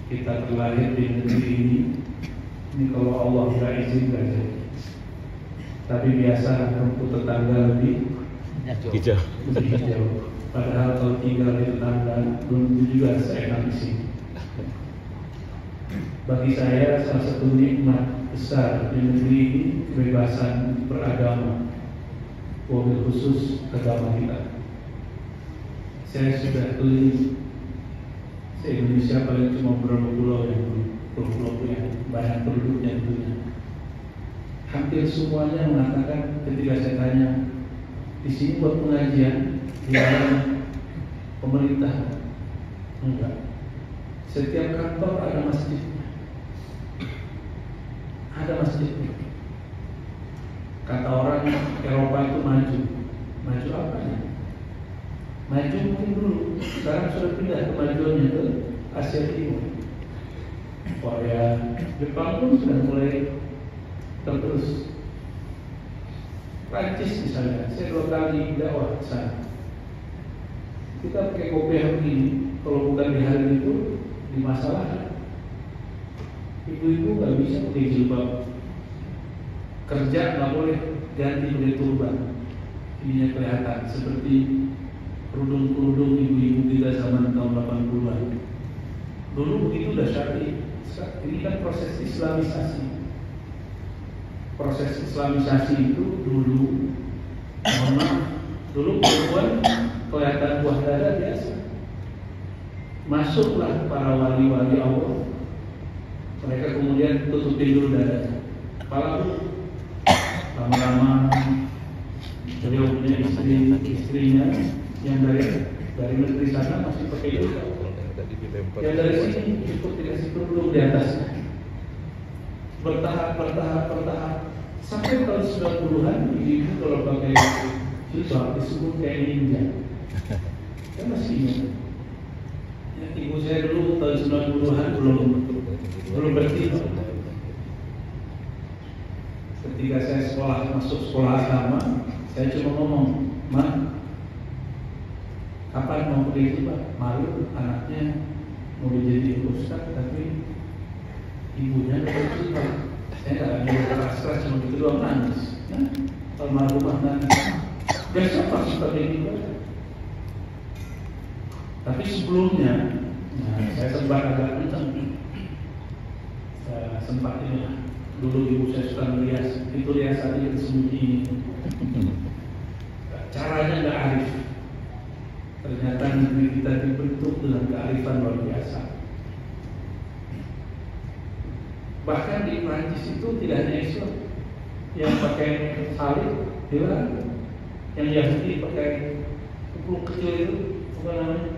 kita terlahir di negeri ini kalau Allah nggak izinkan saja. Tapi biasa rumput tetangga lebih hijau. Padahal kalau tinggal di tetangga belum juga seenak di sini. Bagi saya salah satu nikmat besar di negeri ini kebebasan beragama, wabil khusus agama kita. Saya sudah keliling se-Indonesia, paling cuma beberapa pulau yang banyak penduduknya tentunya. Hampir semuanya mengatakan ketika saya tanya, di sini buat pengajian, di dalam pemerintah enggak. Setiap kantor ada masjidnya. Ada masjidnya. Kata orang Eropa itu maju. Maju apa ya? Maju mungkin dulu. Sekarang sudah pindah kemajuannya ke Asia Timur. Korea, Jepang pun sudah mulai terus. Prancis misalnya, saya 2 kali dakwah ke sana. Kita pakai kopiah begini, kalau bukan di hari itu, di masalah. Ibu-ibu nggak bisa pakai jilbab, kerja nggak boleh ganti pakai turban, ininya kelihatan seperti kerudung-kerudung ibu-ibu kita zaman tahun 80-an. Dulu begitu udah syar'i. Ini kan proses Islamisasi. Proses Islamisasi itu dulu, dulu perempuan kelihatan buah dada biasa. Masuklah para wali-wali Allah. Mereka kemudian tutupin dulu dada. Kepala lama-lama beliau punya istrinya yang dari negeri sana masih pakai jilbab. Yang dari sini cukup dikasih kerudung di atasnya. Bertahap sampai tahun 90-an ibu kalau pakai jilbab disebut kayak ninja. Saya masih ingat. Ya, ibu saya dulu tahun 90-an belum bertidur. Ketika saya masuk sekolah agama, saya cuma ngomong, "Ma, kapan mau pakai jilbab?" Malu anaknya mau jadi ustaz tapi ibunya udah berjilbab. Saya nggak ada keras-keras, cuma gitu doang nangis. Almarhumah nangis. Besok pasti pakai jilbab. Tapi sebelumnya, saya sempat agak kencang. Saya sempat ini. Dulu ibu saya suka merias, itu riasannya tersembunyi. Caranya nggak arif. Ternyata negeri kita dibentuk dengan kearifan luar biasa. Bahkan di Prancis itu tidak hanya Islam yang pakai salib, dilarang. Yang Yahudi pakai kupluk kecil itu, apa namanya?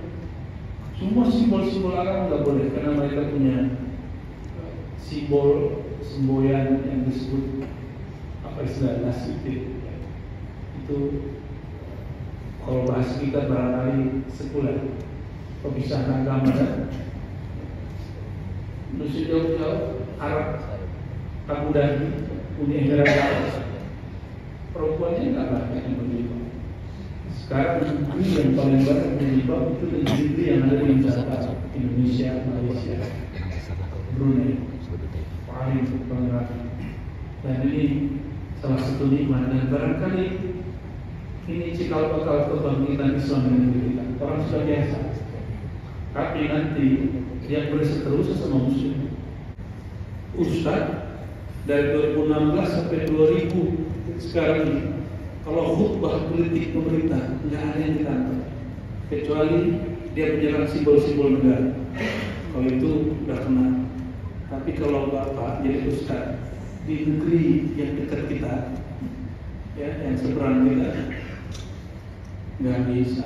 Semua simbol-simbol Arab nggak boleh karena mereka punya simbol semboyan yang disebut apa istilah nasibit. Itu kalau bahas kita barangkali sekuler, pemisah agama dan Indonesia jauh-jauh Arab, Abu Dhabi, Uni Emirat Arab, perempuannya nggak banyak yang berjilbab. Sekarang negeri yang paling banyak berjilbab itu negeri yang ada di Nusantara, Indonesia, Malaysia, Brunei, paling banget. Dan ini salah satu nikmat dan barangkali ini cikal bakal kebangkitan Islam di negeri kita. Orang sudah biasa, tapi nanti yang berseterusan sama Muslim. Ustaz dari 2016 sampai 2000 sekarang ini, kalau khutbah politik pemerintah nggak ada yang ditangkap kecuali dia menyerang simbol-simbol negara. Kalau itu udah kena. Tapi kalau bapak jadi ustaz di negeri yang dekat kita, ya, yang seberang kita, nggak bisa.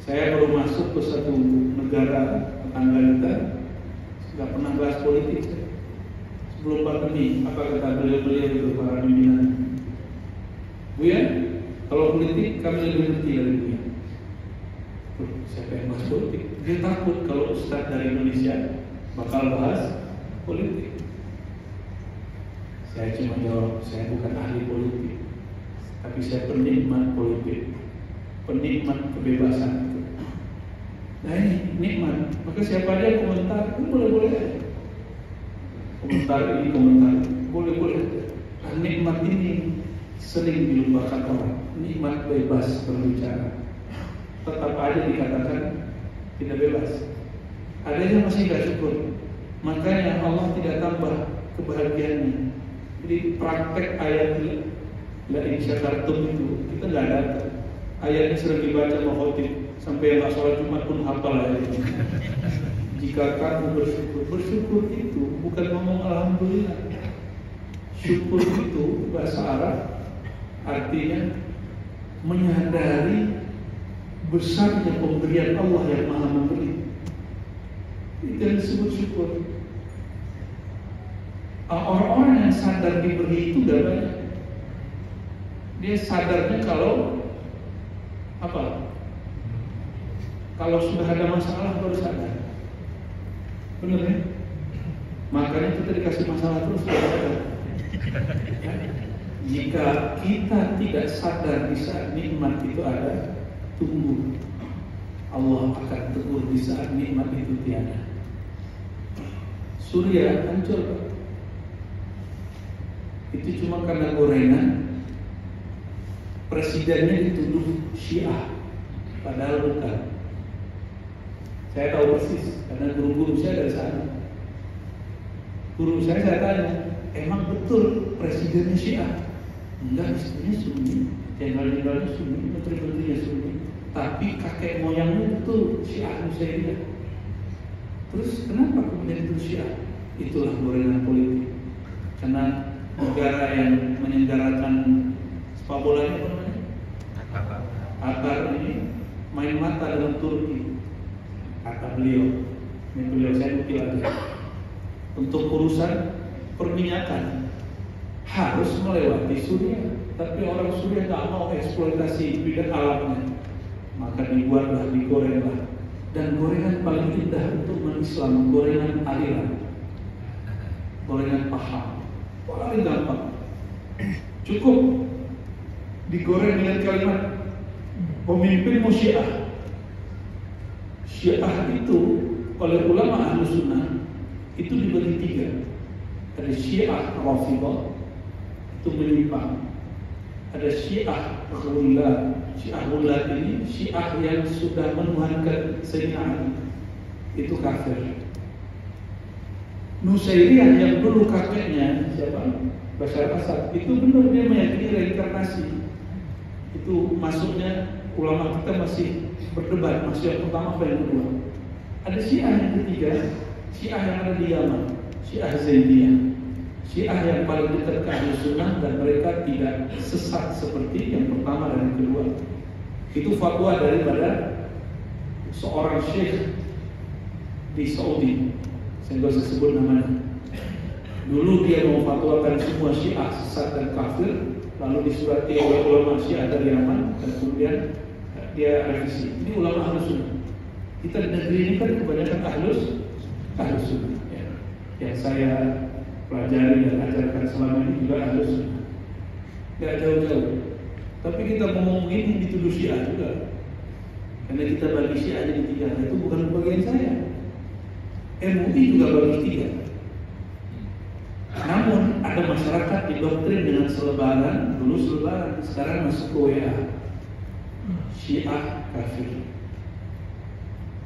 Saya baru masuk ke satu negara tetangga kita, nggak pernah bahas politik. Sebelum pandemi, apa kata beliau-beliau itu para pimpinan? Bu ya, kalau politik kami lebih ngerti dari Bu ya. Siapa yang bahas politik? Dia takut kalau ustaz dari Indonesia bakal bahas politik. Saya cuma jawab, saya bukan ahli politik, tapi saya penikmat politik, penikmat kebebasan. Nah ini nikmat. Maka siapa aja komentar, itu boleh-boleh aja. Komentar ini, komentar boleh-boleh. Nah, nikmat ini sering dilupakan orang. Nikmat bebas berbicara, tetap aja dikatakan tidak bebas. Ada yang masih gak syukur, makanya Allah tidak tambah kebahagiaannya. Jadi praktek ayat la in syakartum itu kita nggak ada. Ayatnya sering dibaca sama khotib, sampai yang nggak sholat Jumat pun hafal ayat ini. Jika kamu bersyukur itu bukan ngomong alhamdulillah. Syukur itu bahasa Arab artinya menyadari besarnya pemberian Allah yang Maha Memberi. Itu yang disebut syukur. Orang-orang yang sadar diberi itu gak banyak. Dia sadarnya kalau apa? Kalau sudah ada masalah baru sadar. Benar ya? Makanya kita dikasih masalah terus baru sadar. Jika kita tidak sadar di saat nikmat itu ada, tunggu, Allah akan tegur di saat nikmat itu tiada. Surya hancur, itu cuma karena gorengan. Presidennya dituduh Syiah, padahal bukan. Saya tahu persis karena guru-guru saya dari sana. Guru saya tanya, emang betul presidennya Syiah? Enggak, istrinya Sunni, jenderal-jenderalnya Sunni, menteri-menterinya Sunni. Tapi kakek moyangnya betul Syiah Nusairiyah. Terus kenapa kemudian itu Syiah? Itulah gorengan politik. Karena negara yang menyelenggarakan sepak bola ini apa namanya? Qatar ini main mata dengan Turki. Kata beliau, ini beliau saya nukil aja. Untuk urusan perminyakan harus melewati Suriah, tapi orang Suriah nggak mau eksploitasi bidang alamnya, maka dibuatlah, digorenglah. Dan gorengan paling indah untuk Islam, gorengan aliran, gorengan paham, paling gampang. Cukup digoreng dengan kalimat pemimpin Syiah. Syiah itu oleh ulama Ahlus Sunnah itu dibagi tiga. Ada Syiah Rafidhah, itu menyimpang. Ada Syiah Ghulat. Syiah Ghulat ini Syiah yang sudah menuhankan Sayyidina Ali, itu kafir. Nusairiyah yang dulu kakeknya siapa? Bashar Asad, itu benar dia meyakini reinkarnasi. Itu masuknya ulama kita masih berdebat, masih yang pertama atau yang kedua. Ada Syiah yang ketiga, Syiah yang ada di Yaman, Syiah Zaidiyah, Syiah yang paling dekat ke Ahlus Sunnah dan mereka tidak sesat seperti yang pertama dan yang kedua. Itu fatwa daripada seorang syekh di Saudi, saya nggak usah sebut namanya. Dulu dia mau fatwakan semua Syiah sesat dan kafir, lalu disurati oleh ulama Syiah dari Yaman dan kemudian dia revisi. Ini ulama Ahlus Sunnah. Kita di negeri ini kan kebanyakan Ahlus Sunnah. Ya. Yang saya pelajari dan ajarkan selama ini juga Ahlus Sunnah. Gak jauh-jauh. Tapi kita ngomong ini dituduh Syiah juga. Karena kita bagi Syiah jadi tiga. Itu bukan bagian saya. MUI juga bagi tiga. Namun ada masyarakat didoktrin dengan selebaran. Dulu selebaran, sekarang masuk ke WA. Syiah kafir.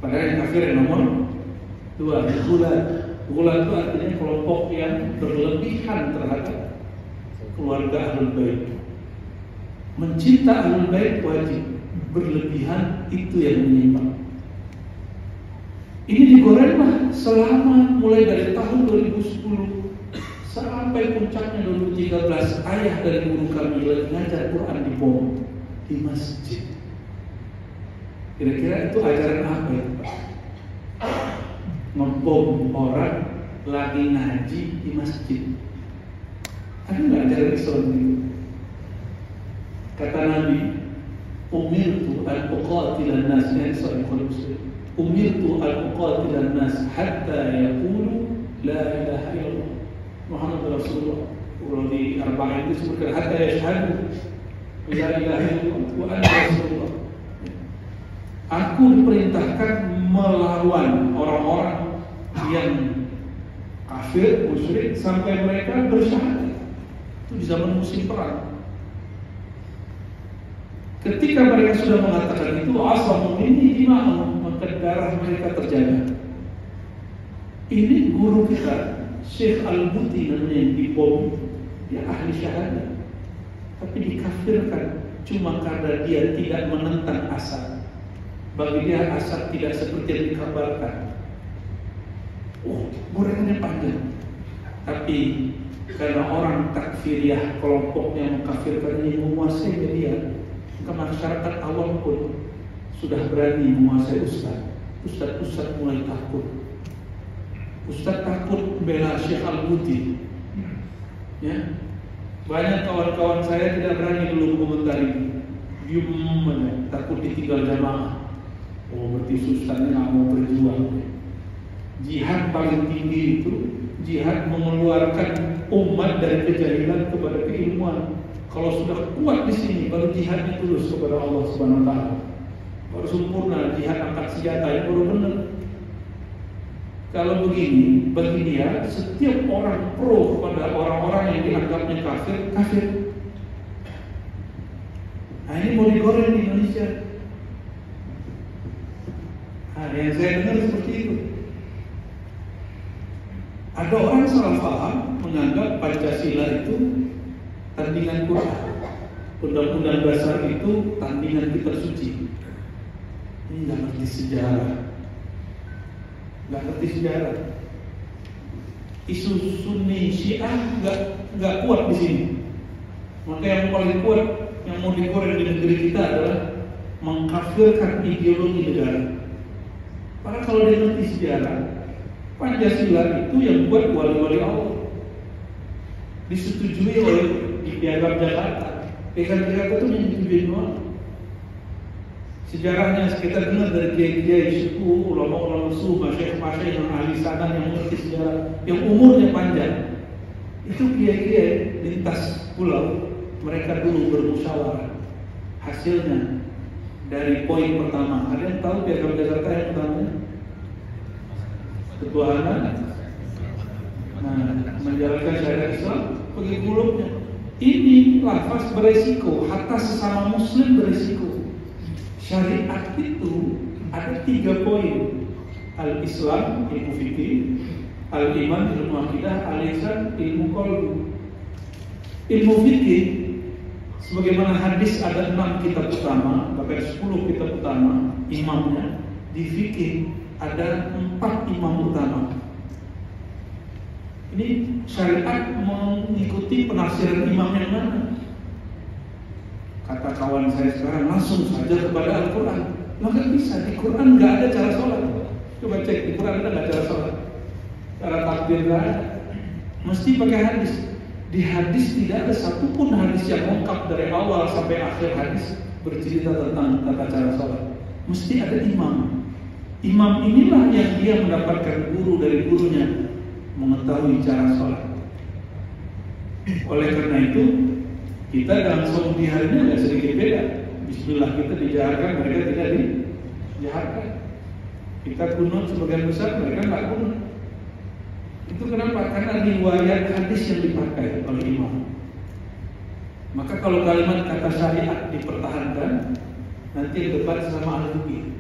Padahal yang kafir yang nomor dua, Ghulat. Ghulat itu artinya kelompok yang berlebihan terhadap keluarga Ahlul Bait. Mencinta Ahlul Bait wajib, berlebihan itu yang menyimpang. Ini digorenglah selama mulai dari tahun 2010 sampai puncaknya 2013. Ayah dari guru kami lagi ngajar Quran di bom di masjid. Kira-kira itu ajaran apa ya Pak? Ngebom orang lagi ngaji di masjid. Ada nggak ajaran Islam itu? Kata Nabi, umirtu al-uqatilan nas, ini sahih Muslim. Umirtu al-uqatilan nas hatta yaqulu la ilaha illallah Muhammad Rasulullah. Kalau di Arba'in itu disebutkan hatta yashhadu la ilaha illallah wa anna Rasulullah. Aku diperintahkan melawan orang-orang yang kafir, musyrik sampai mereka bersyahadat. Itu di zaman musim perang. Ketika mereka sudah mengatakan itu, asamu ini dimana, maka darah mereka terjaga. Ini guru kita, Syekh Al-Buti namanya, yang dibom, dia ahli syahadat, tapi dikafirkan cuma karena dia tidak menentang Asad. Bagi dia Asad tidak seperti yang dikabarkan. Gorengannya panjang. Tapi karena orang takfiriyah, kelompoknya mengkafirkan ini, menguasai media, maka masyarakat awam pun sudah berani menguasai Ustaz. Ustaz mulai takut. Ustaz takut membela Syekh Al-Buti. Ya, banyak kawan-kawan saya tidak berani dulu komentari, diam, takut ditinggal jamaah. Berarti Ustaznya nggak mau berjuang. Jihad paling tinggi itu jihad mengeluarkan umat dari kejahilan kepada keilmuan. Kalau sudah kuat di sini, baru jihadnya tulus kepada Allah Subhanahu Wa Taala. Baru sempurna jihad angkat senjata, itu baru benar. Kalau begini, bagi dia setiap orang pro kepada orang-orang yang dianggapnya kafir. Nah, ini mau digoreng di Indonesia. Nah, yang saya dengar seperti itu. Ada orang salah paham menganggap Pancasila itu tandingan Quran, Undang-Undang Dasar itu tandingan kitab suci. Ini nggak ngerti sejarah. Isu Sunni Syiah nggak kuat di sini. Maka yang paling kuat yang mau digoreng di negeri kita adalah mengkafirkan ideologi negara. Karena kalau dia ngerti sejarah, Pancasila itu yang buat wali-wali Allah, disetujui oleh di Piagam Jakarta. Piagam Jakarta itu yang disetujui doang. Sejarahnya kita dengar dari kiai-kiai suku, ulama-ulama suku, masyayikh-masyayikh yang ahli sanad yang mengerti sejarah, yang umurnya panjang. Itu kiai-kiai lintas pulau, mereka dulu bermusyawarah. Hasilnya dari poin pertama, ada yang tahu Piagam Jakarta yang pertama? Ketuhanan, menjalankan syariat Islam, bagi mulutnya. Ini lafaz beresiko, hatta sesama Muslim beresiko. Syariat itu ada 3 poin: al-Islam, ilmu fikih; al-iman, ilmu akidah; al-ihsan, ilmu qalbi. Ilmu fikih, sebagaimana hadis ada 6 kitab utama, bahkan 10 kitab utama imamnya. Di fikih ada 4 imam utama. Ini syariat mengikuti penafsiran imam yang mana? Kata kawan saya sekarang, langsung saja kepada Al-Quran. Maka bisa, di Quran nggak ada cara sholat. Coba cek, di Quran ada nggak cara sholat? Cara takbir nggak ada. Mesti pakai hadis. Di hadis tidak ada satupun hadis yang lengkap dari awal sampai akhir hadis bercerita tentang tata cara sholat. Mesti ada imam. Imam inilah yang dia mendapatkan guru dari gurunya, mengetahui cara sholat. Oleh karena itu, kita dalam sholat di harinya nggak sedikit beda. Bismillah kita dijaharkan, mereka tidak dijaharkan. Kita kunut sebagian besar, mereka nggak kunut. Itu kenapa? Karena riwayat hadis yang dipakai oleh imam. Maka kalau kalimat kata syariat dipertahankan, nanti debat sama ahli.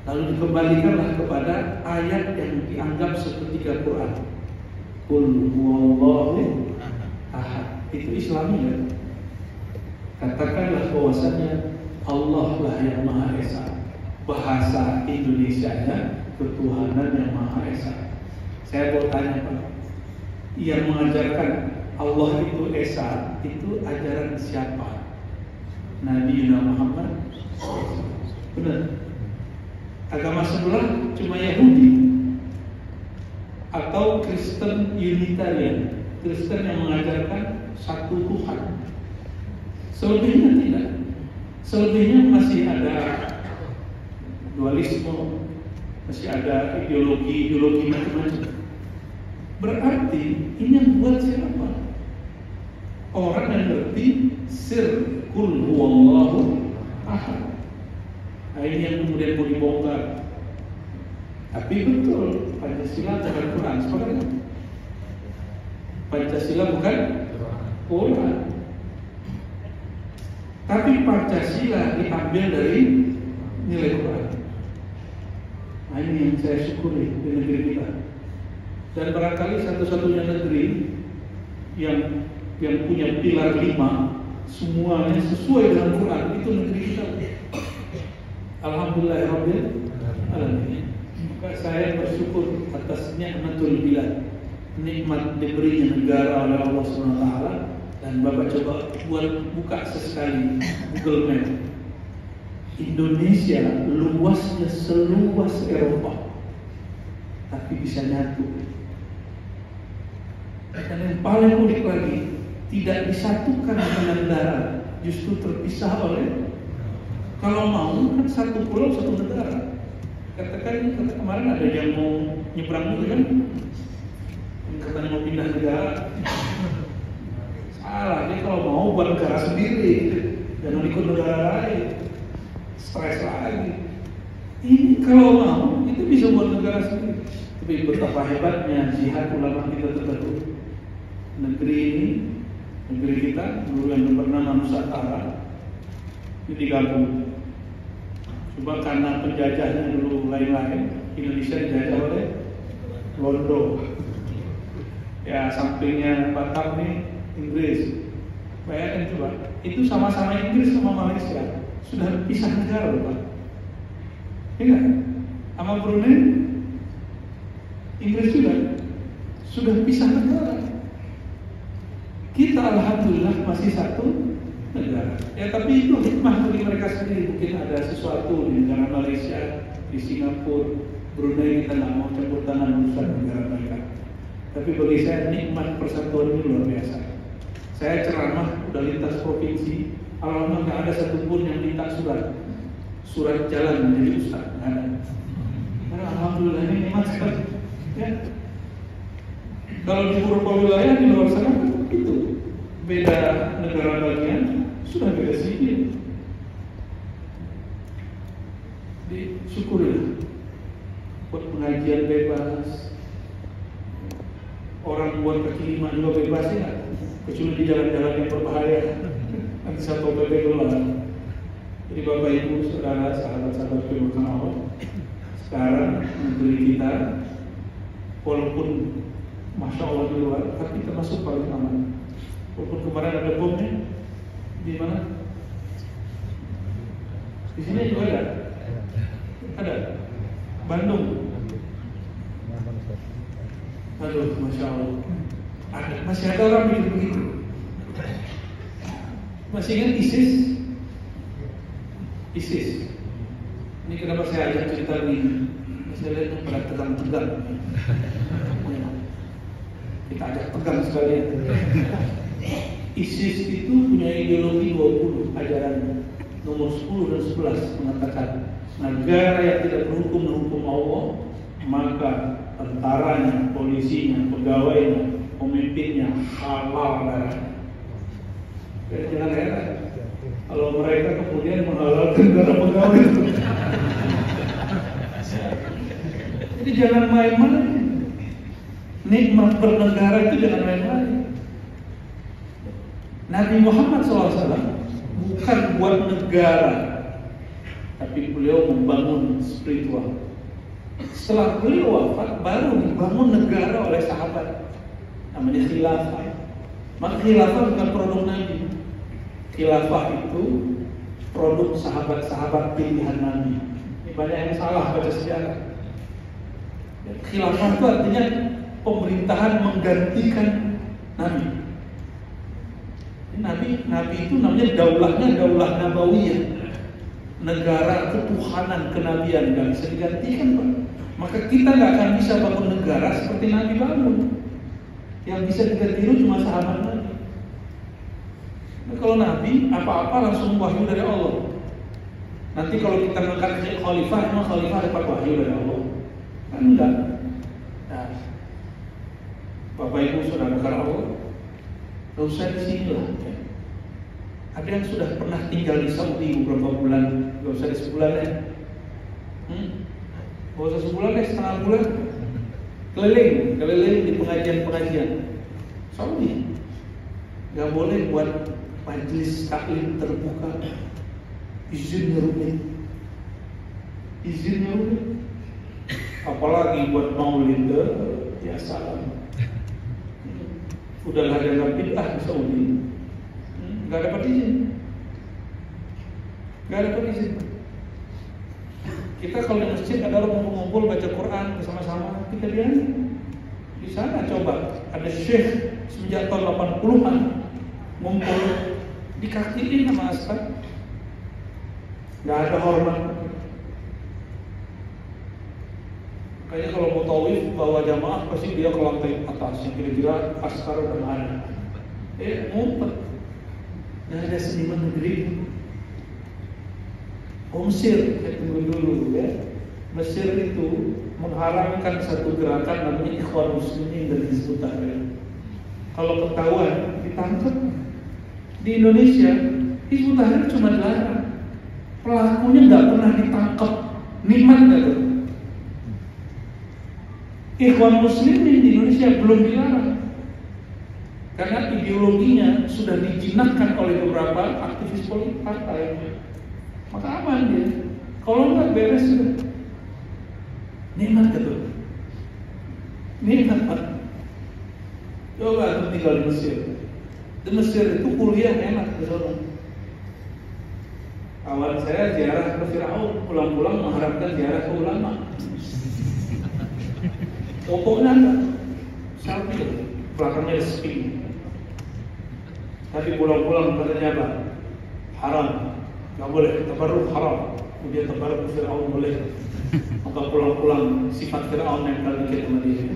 Lalu dikembalikanlah kepada ayat yang dianggap sepertiga Quran. Qul huwallahu ahad. Itu Islami ya. Katakanlah bahwasanya Allah lah yang Maha Esa. Bahasa Indonesianya ketuhanan yang Maha Esa. Saya mau tanya Pak, yang mengajarkan Allah itu Esa, itu ajaran siapa? Nabi Muhammad? Benar? Agama sebelah cuma Yahudi atau Kristen Unitarian, Kristen yang mengajarkan satu Tuhan. Selebihnya tidak. Selebihnya masih ada dualisme, masih ada ideologi macam-macam. Berarti ini yang buat siapa? Orang yang ngerti sir kul huwallahu ahad. Nah, ini yang kemudian mau dibongkar. Tapi betul, Pancasila bukan Quran, sepakat kan? Pancasila bukan Quran. Tapi Pancasila diambil dari nilai Quran. Nah, ini yang saya syukuri di negeri kita. Dan barangkali satu-satunya negeri yang punya pilar 5 semuanya sesuai dengan Quran, itu negeri kita. Alhamdulillahirabbil alamin. Maka saya bersyukur atas nikmatul bilad, nikmat diberinya negara oleh Allah SWT. Dan Bapak coba buka sesekali Google Map. Indonesia luasnya seluas Eropa, tapi bisa nyatu. Dan yang paling unik lagi, tidak disatukan dengan darat, justru terpisah oleh, kalau mau kan satu pulau satu negara. Katakan kemarin ada yang mau nyebrang dulu kan, yang katanya mau pindah negara. Salah, dia kalau mau buat negara sendiri, jangan ikut negara lain, stres lagi. Ini kalau mau itu bisa buat negara sendiri. Tapi betapa hebatnya jihad ulama kita terdahulu. Negeri ini, negeri kita dulu yang bernama Nusantara, ini digabung. Coba karena penjajahnya dulu lain-lain, Indonesia dijajah oleh Londo. Ya sampingnya Batam nih Inggris. Bayangkan coba, itu sama-sama Inggris sama Malaysia sudah pisah negara, Pak. Ingat, sama Brunei, Inggris juga sudah pisah negara. Kita alhamdulillah masih satu negara. Ya tapi itu hikmah bagi mereka sendiri. Mungkin ada sesuatu di negara Malaysia, di Singapura, Brunei, kita nggak mau campur tangan urusan negara mereka. Tapi bagi saya nikmat persatuan ini luar biasa. Saya ceramah udah lintas provinsi, alhamdulillah nggak ada satupun yang minta surat jalan menjadi ustaz, nggak ada. Karena alhamdulillah ini nikmat sekali. Ya. Kalau di beberapa wilayah di luar sana itu beda negara bagian, sudah beda sipil. Disyukurilah buat pengajian bebas, orang buat kaki lima juga bebas ya, kecuali di jalan-jalan yang berbahaya nanti satu PP dolar. Jadi Bapak Ibu Saudara sahabat-sahabat firman Allah, sekarang negeri kita walaupun Masya Allah di luar, tapi termasuk paling aman. Walaupun kemarin ada bomnya, di mana? Di sini juga ada. Ada. Bandung. Aduh, Masya Allah. Masih ada orang mikir begitu. Masih ingat ISIS? ISIS. Ini kenapa saya ajak cerita ini? Saya lihat pada tegang-tegang. Kita ajak pegang sekalian. ISIS itu punya ideologi 20 ajaran. Nomor 10 dan 11 mengatakan negara yang tidak berhukum Allah, maka tentaranya, polisinya, pegawainya, pemimpinnya halal darahnya. Jangan heran kalau mereka kemudian menghalalkan darah pegawai itu. Jadi jangan main-main. Nikmat bernegara itu jangan main-main. Nabi Muhammad SAW bukan buat negara, tapi beliau membangun spiritual. Setelah beliau wafat, baru dibangun negara oleh sahabat, namanya khilafah. Maka khilafah bukan produk Nabi. Khilafah itu produk sahabat-sahabat pilihan Nabi. Ini banyak yang salah baca sejarah. Khilafah itu artinya pemerintahan menggantikan Nabi. Nabi itu namanya daulah nabawiyah, negara ketuhanan kenabian, nggak bisa digantikan, Pak. Maka kita nggak akan bisa bangun negara seperti Nabi bangun. Yang bisa diganti itu cuma sahabat Nabi. Nah, kalau Nabi apa-apa langsung wahyu dari Allah. Nanti kalau kita ngangkat khalifah, emang khalifah dapat wahyu dari Allah? Kan enggak. Nah, Bapak Ibu Saudara Allah, gak usah di sini lah. Ada yang sudah pernah tinggal di Saudi beberapa bulan, gak usah di sebulan ya. Gak usah sebulan deh, setengah bulan. Keliling di pengajian. Saudi. Gak boleh buat majelis taklim terbuka. Izinnya rumit. Apalagi buat maulid, ya salam. Udahlah ada bid'ah di Saudi. Gak dapat izin. Kita kalau di masjid ada orang ngumpul baca Quran bersama-sama, kita lihat di sana coba ada syekh sejak tahun 80-an ngumpul dikakiin sama askar, nggak ada hormat. Kayaknya kalau mau tawif bawa jamaah pasti dia ke lantai atas yang kira-kira askar udah ada. Ngumpet. Nggak ada seniman negeri. Mesir, tunggu dulu ya. Mesir itu mengharamkan satu gerakan namanya Ikhwan Muslimin dan Hizbut Tahrir. Kalau ketahuan ditangkap. Di Indonesia Hizbut Tahrir cuma dilarang, pelakunya nggak pernah ditangkap. Nikmat nggak tuh? Ikhwan Muslimin di Indonesia belum dilarang karena ideologinya sudah dijinakkan oleh beberapa aktivis politik partai. Maka aman dia. Kalau nggak beres sudah. Nikmat gitu. Nikmat. Coba tinggal di Mesir. Di Mesir itu kuliah enak di sana. Awal saya ziarah ke Firaun, pulang-pulang mengharapkan ziarah ke ulama. Pokoknya enggak. Sampai belakangnya sepi. Tapi pulang-pulang katanya apa? Haram. Nggak boleh, tabarruk haram. Kemudian tabarruk Fir'aun boleh. Maka pulang-pulang sifat Fir'aun yang kali dikit sama dia.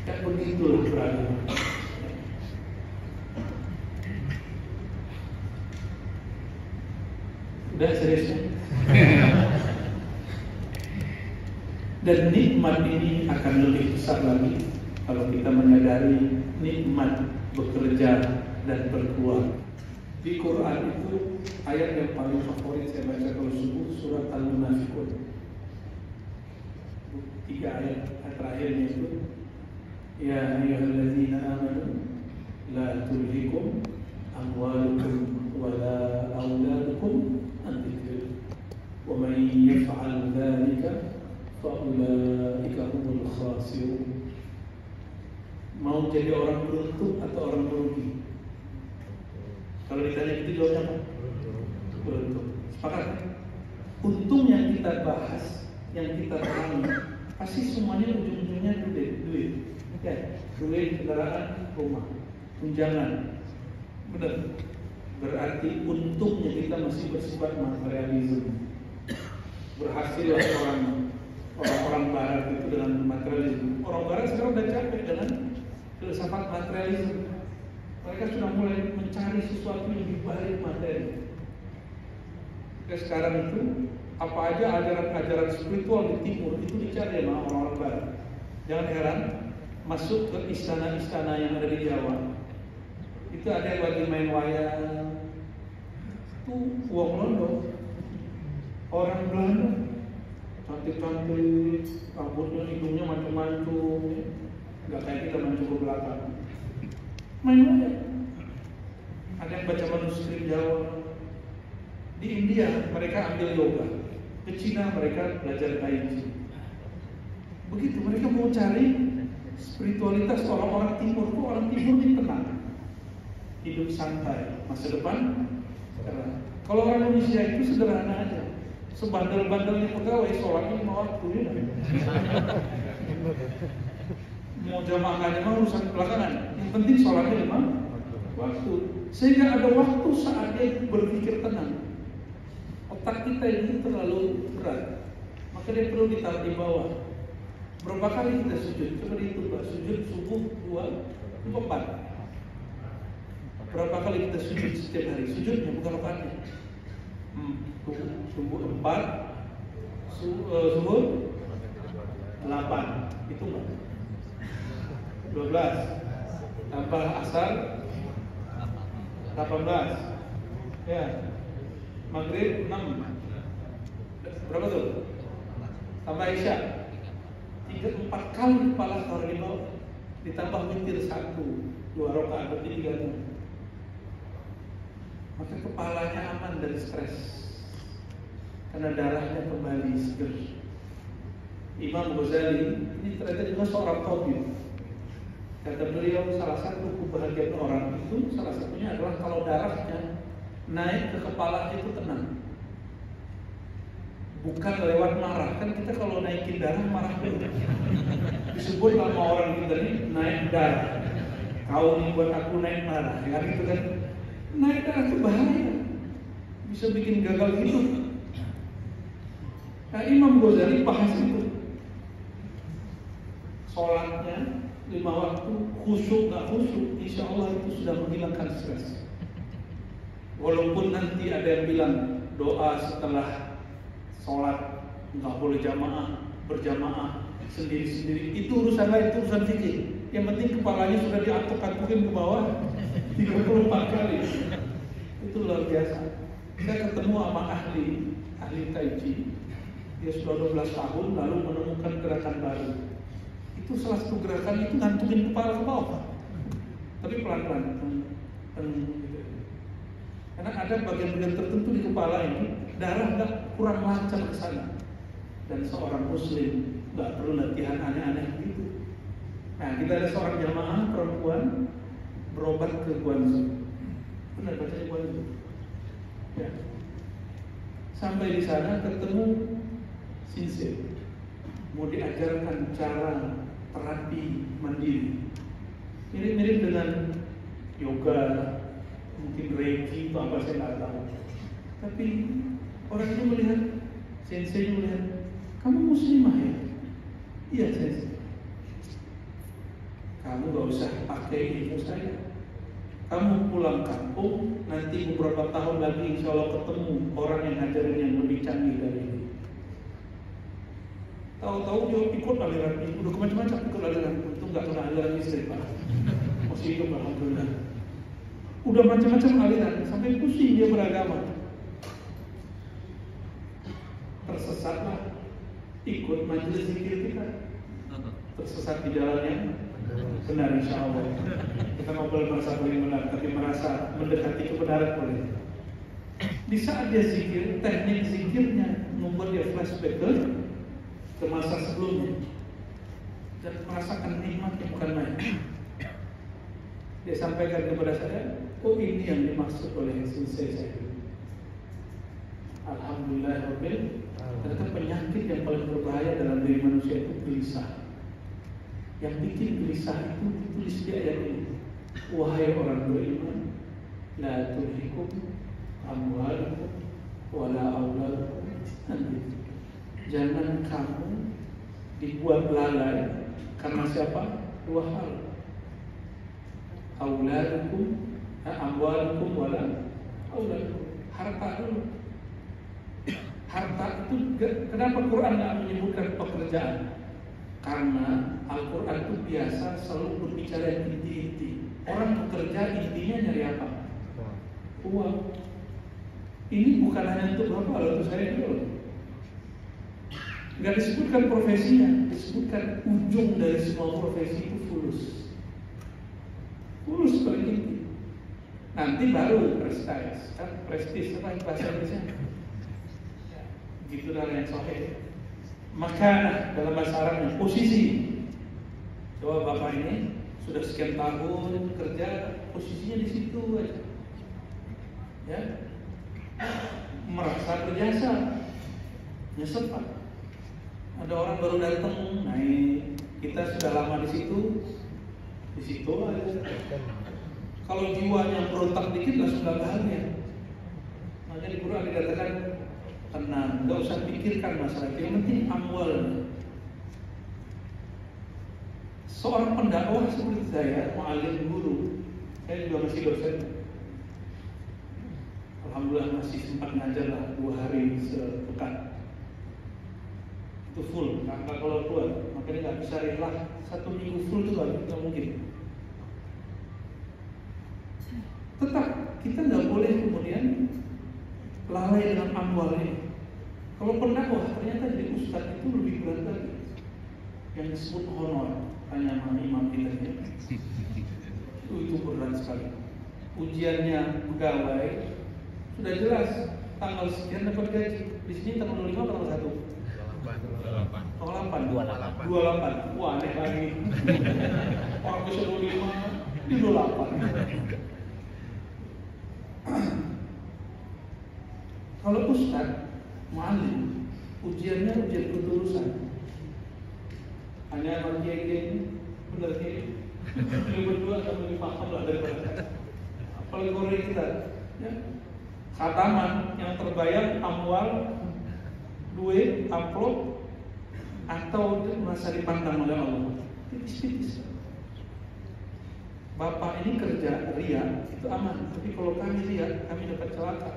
Kan begitulah beragama. Udah seriusnya. Dan nikmat ini akan lebih besar lagi kalau kita menyadari nikmat bekerja dan berkeluar. Di Quran itu ayat yang paling favorit saya baca kalau subuh surat Al-Munafiqun. 3 ayat terakhirnya itu, ya ayyuhalladzina amanu la tulhikum amwalukum wala auladukum an dzikrillah wa man yaf'al dzalika fa ulaika humul khasirun. Mau jadi orang beruntung atau orang merugi? Kalau ditanya itu jawabnya apa? Beruntung. Sepakat? Untung yang kita bahas, yang kita pahami, pasti semuanya ujung-ujungnya duit. Ya, duit, kendaraan, rumah, tunjangan. Benar. Berarti untungnya kita masih bersifat materialisme. Berhasillah orang-orang Barat itu dengan materialisme. Orang Barat sekarang udah capek dengan filsafat materialisme. Mereka sudah mulai mencari sesuatu yang di balik materi. Sekarang itu apa aja ajaran-ajaran spiritual di timur itu dicari sama orang-orang Barat. Jangan heran masuk ke istana-istana yang ada di Jawa. Itu ada yang lagi main wayang. Itu uang Londo. Orang Belanda cantik-cantik, rambutnya, hidungnya macam-macam. Nggak kayak kita mancung ke belakang. Main aja. Ada yang baca manuskrip Jawa. Di India mereka ambil yoga. Ke Cina mereka belajar Tai Chi. Begitu mereka mau cari spiritualitas orang-orang timur. Orang timur ini tenang, hidup santai, masa depan cerah. Kalau orang Indonesia itu sederhana aja. Sebandel-bandelnya pegawai sholatnya 5 waktu ya. Mau jamaah nggak jamaah urusan belakangan. Yang penting sholatnya 5 waktu. Sehingga ada waktu saat dia berpikir tenang. Otak kita ini terlalu berat, maka dia perlu ditaruh di bawah. Berapa kali kita sujud? Coba dihitung, sujud subuh 2, 4. Berapa kali kita sujud setiap hari? Sujudnya bukan rakaatnya. Subuh 4, subuh 8. Itu 12 tambah asar 18 ya, maghrib 6 Berapa tuh? Tambah isya 3-4 kali kepala taruh di bawah, ditambah witir 1-2 rakaat berarti 3 tuh. Maka kepalanya aman dari stres karena darahnya kembali seger. Imam Ghazali ini ternyata juga seorang tabib. Kata beliau, salah satu kebahagiaan orang itu salah satunya adalah kalau darahnya naik ke kepala itu tenang. Bukan lewat marah. Kan kita kalau naikin darah marah dulu. Disebut sama orang kita ini naik darah. Kau ini buat aku naik marah. Ya kan itu kan. Naik darah itu bahaya. Bisa bikin gagal hidup. Nah, Imam Ghazali bahas itu. Sholatnya 5 waktu, khusyuk gak khusyuk, insya Allah itu sudah menghilangkan stres. Walaupun nanti ada yang bilang doa setelah sholat nggak boleh berjamaah sendiri-sendiri, itu urusan lain, itu urusan fikih. Yang penting kepalanya sudah diatuk-atukin ke bawah 34 kali. Itu luar biasa. Saya ketemu sama ahli Tai Chi. Dia sudah 12 tahun lalu menemukan gerakan baru. Itu salah satu gerakan itu ngantungin kepala ke bawah, tapi pelan-pelan. Karena ada bagian-bagian tertentu di kepala ini darah nggak kurang lancar ke sana, dan seorang muslim nggak perlu latihan aneh-aneh gitu. Nah, kita ada seorang jamaah perempuan berobat ke Guangzhou. Benar baca di Guangzhou. Ya. Sampai di sana ketemu Sensei, mau diajarkan cara terapi mandiri, mirip-mirip dengan yoga, mungkin reiki atau apa saya nggak tahu. Tapi orang itu melihat, sensei melihat, kamu muslimah ya? Iya sensei. Kamu gak usah pakai ilmu saya. Kamu pulang kampung, nanti beberapa tahun lagi insya Allah ketemu orang yang ngajarin yang lebih canggih dari ini. Tahu-tahu dia ikut aliran ini, udah macam-macam ikut aliran. Itu nggak kena aliran istri pak, masih hidup alhamdulillah. Udah macam-macam aliran, sampai pusing dia beragama. Tersesatlah, ikut majelis zikir kita. Tersesat di jalannya benar insya Allah. Kita nggak boleh merasa paling benar, tapi merasa mendekati kebenaran boleh. Di saat dia zikir, teknik zikirnya membuat dia flashback ke masa sebelumnya dan merasakan nikmatnya bukan main. Dia sampaikan kepada saya, oh ini yang dimaksud oleh sensei saya. Alhamdulillah, ternyata penyakit yang paling berbahaya dalam diri manusia itu gelisah. Yang bikin gelisah itu ditulis di ayat ini. Wahai orang beriman, la tulhikum amwalukum wala auladukum an dzikrillah. Jangan kamu dibuat lalai karena siapa? 2 hal. Auladukum, amwalukum wala auladukum. Harta dulu. Harta itu kenapa Quran nggak menyebutkan pekerjaan? Karena Al-Quran itu biasa selalu berbicara inti-inti. Orang bekerja intinya nyari apa? Uang. Ini bukan hanya untuk berapa, untuk saya dulu. Nggak disebutkan profesinya, disebutkan ujung dari semua profesi itu fulus. Fulus paling inti. Nanti baru prestis, kan prestis apa bahasa Indonesia? Gitu dalam yang sahih. Makanah dalam bahasa Arabnya posisi. Coba bapak ini sudah sekian tahun kerja, posisinya di situ aja. Ya, merasa berjasa, nyesek pak. Ada orang baru datang, naik, kita sudah lama di situ aja. Kalau jiwanya berontak dikit langsung gak bahagia. Makanya di Quran dikatakan tenang, gak usah pikirkan masalah itu. Yang penting amwal. Seorang pendakwah seperti saya, mu'alim guru, saya juga masih dosen. Alhamdulillah masih sempat ngajar lah 2 hari sepekan. Itu full, nggak kalau keluar, makanya nggak bisa rela 1 minggu full itu nggak mungkin. Tetap kita nggak boleh kemudian lalai dengan amwal ini. Kalau pendakwah ternyata jadi ustadz itu lebih berat lagi. Yang disebut honor, tanya sama imam kita itu berat sekali. Ujiannya pegawai sudah jelas tanggal sekian dapat gaji. Di sini tanggal 5 tanggal 1. 28. Wah, aneh lagi. Orang bisa 25 di 28. Kalau ustadz, mu'allim, ujiannya ujian ketulusan. Hanya sama kiai-kiai benar kiai. Ini berdua akan lebih paham lah daripada saya. Apalagi Korea kita, ya. Khataman yang terbayar amwal, duit, amplop, atau merasa dipandang oleh Allah. Tipis-tipis. Bapak ini kerja ria itu aman, tapi kalau kami ria, kami dapat celaka.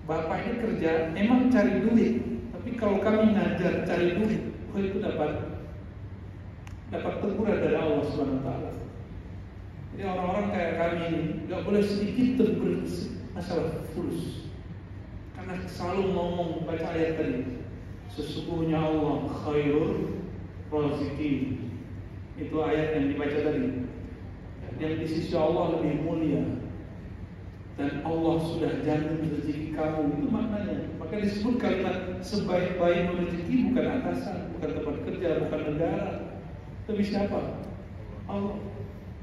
Bapak ini kerja emang cari duit, tapi kalau kami ngajar cari duit, itu dapat teguran dari Allah Subhanahu Wa Taala. Jadi orang-orang kayak kami ini nggak boleh sedikit terberisi masalah fulus, karena selalu ngomong baca ayat tadi, sesungguhnya Allah khairul raziqin. Itu ayat yang dibaca tadi. Yang di sisi Allah lebih mulia. Dan Allah sudah jamin rezeki kamu. Itu maknanya. Maka disebut kalimat sebaik-baik rezeki bukan atasan, bukan tempat kerja, bukan negara. Tapi siapa? Allah.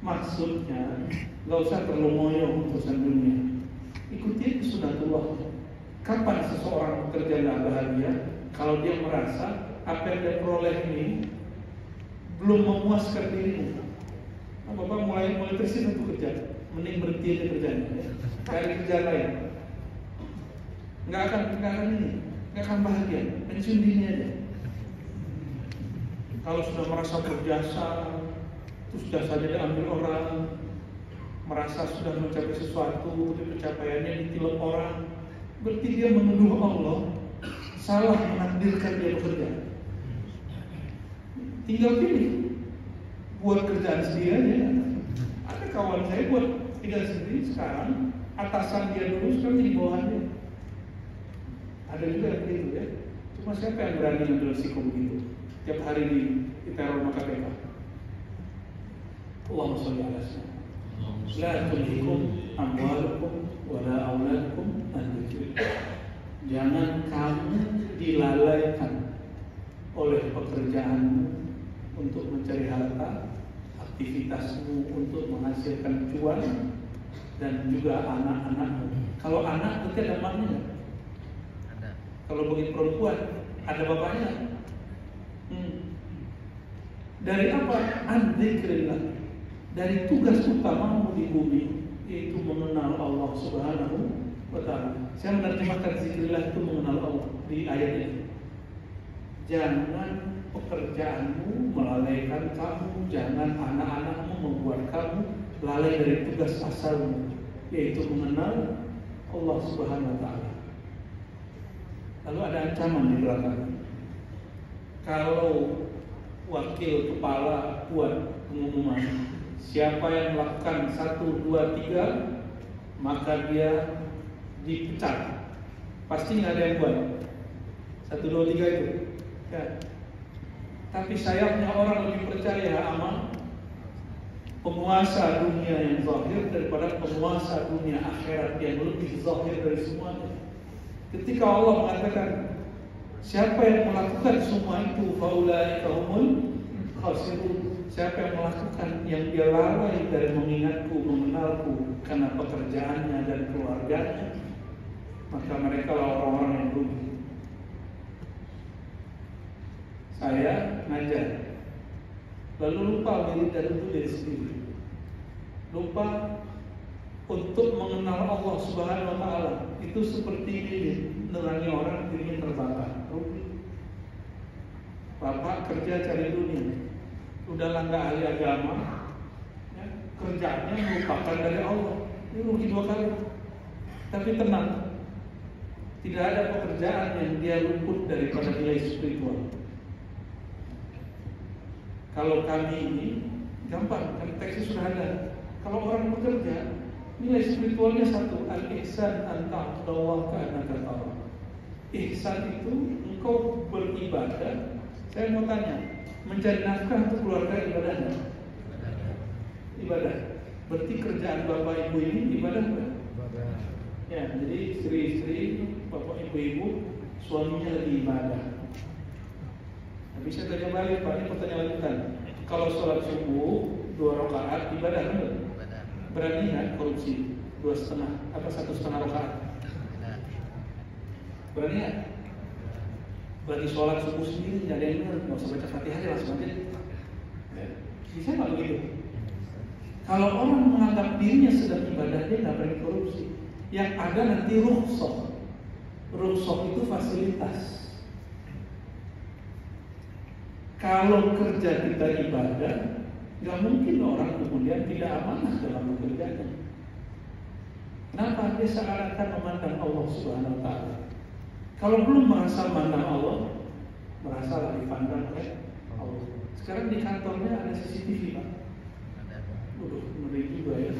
Maksudnya nggak usah terlalu ngoyo urusan dunia. Ikuti sunatullah. Kapan seseorang bekerja nggak bahagia? Kalau dia merasa apa yang dia peroleh ini belum memuaskan dirinya. Bapak mulai tersin untuk kerja, mending berhenti aja kerjanya, cari kerja lain. Nggak akan bahagia, pensiun dini aja. Kalau sudah merasa berjasa, terus jasanya diambil orang, merasa sudah mencapai sesuatu, tapi pencapaiannya ditilep orang, berarti dia menuduh Allah salah menakdirkan dia bekerja. Tinggal pilih buat kerjaan sendiri aja. Ada kawan saya buat tinggal sendiri sekarang, atasan dia dulu sekarang jadi bawahannya. Ada juga yang begitu ya. Cuma siapa yang berani ngambil risiko begitu? Tiap hari di teror maka KPK. Allahumma sholli ala sayyidina. La tulhikum amwalukum wala auladukum an dzikrillah. Jangan kamu dilalaikan oleh pekerjaanmu untuk mencari harta, aktivitasmu untuk menghasilkan cuan, dan juga anak-anakmu. Kalau anak berarti ada maknya. Ada. Kalau bagi perempuan ada bapaknya. Dari apa? An-dzikrillah. Dari tugas utamamu di bumi, yaitu mengenal Allah Subhanahu wa Ta'ala. Saya menerjemahkan zikrillah itu mengenal Allah di ayat ini. Jangan pekerjaanmu melalaikan kamu, jangan anak-anakmu membuat kamu lalai dari tugas asalmu, yaitu mengenal Allah Subhanahu wa Ta'ala. Lalu ada ancaman di belakang. Kalau wakil kepala buat pengumuman, siapa yang melakukan 1, 2, 3, maka dia dipecat. Pasti nggak ada yang buat 1, 2, 3 itu ya. Tapi sayapnya orang lebih percaya sama penguasa dunia yang zahir daripada penguasa dunia akhirat yang lebih zahir dari semuanya. Ketika Allah mengatakan siapa yang melakukan semua itu faulaika humul khasirun, siapa yang melakukan yang dia lalai dari mengingatku, mengenalku karena pekerjaannya dan keluarganya, maka mereka lah orang-orang yang rugi. Saya ngajar, lalu lupa diri sendiri, lupa untuk mengenal Allah Subhanahu wa Ta'ala. Itu seperti ini, nerangi orang dirinya terbakar. Rugi. Bapak kerja cari dunia, udah nggak ahli agama, ya, kerjanya melupakan dari Allah. Ini rugi 2 kali. Tapi tenang, tidak ada pekerjaan yang dia luput daripada nilai spiritual. Kalau kami ini gampang, kan teksnya sudah ada. Kalau orang bekerja, nilai spiritualnya 1, al-ihsan an ta'budallaha ka'annaka tarah. Ihsan itu engkau beribadah. Saya mau tanya, mencari nafkah untuk keluarga ibadahnya? Ibadah. Berarti kerjaan bapak ibu ini ibadah kan? Ya, jadi istri-istri, bapak ibu-ibu, suaminya lagi ibadah. Nah, bisa tanya balik, Pak, ini pertanyaan lanjutan. Kalau sholat subuh 2 rakaat ibadah kan? Berani nggak korupsi 2,5 apa 1,5 rakaat? Berani nggak? Lagi sholat subuh sendiri nggak ada yang nggak usah baca Fatihah aja langsung aja. Ya. Bisa nggak begitu? Kalau orang menganggap dirinya sedang ibadah, dia nggak berani korupsi. Yang ada nanti rukhsah. Rukhsah itu fasilitas. Kalau kerja kita ibadah, nggak mungkin orang kemudian tidak amanah dalam bekerjanya. Kenapa? Dia seakan-akan memandang Allah Subhanahu Wa Taala. Kalau belum merasa memandang Allah, merasa lagi dipandang oleh Allah. Sekarang di kantornya ada CCTV, Pak. Udah ngeri juga ya.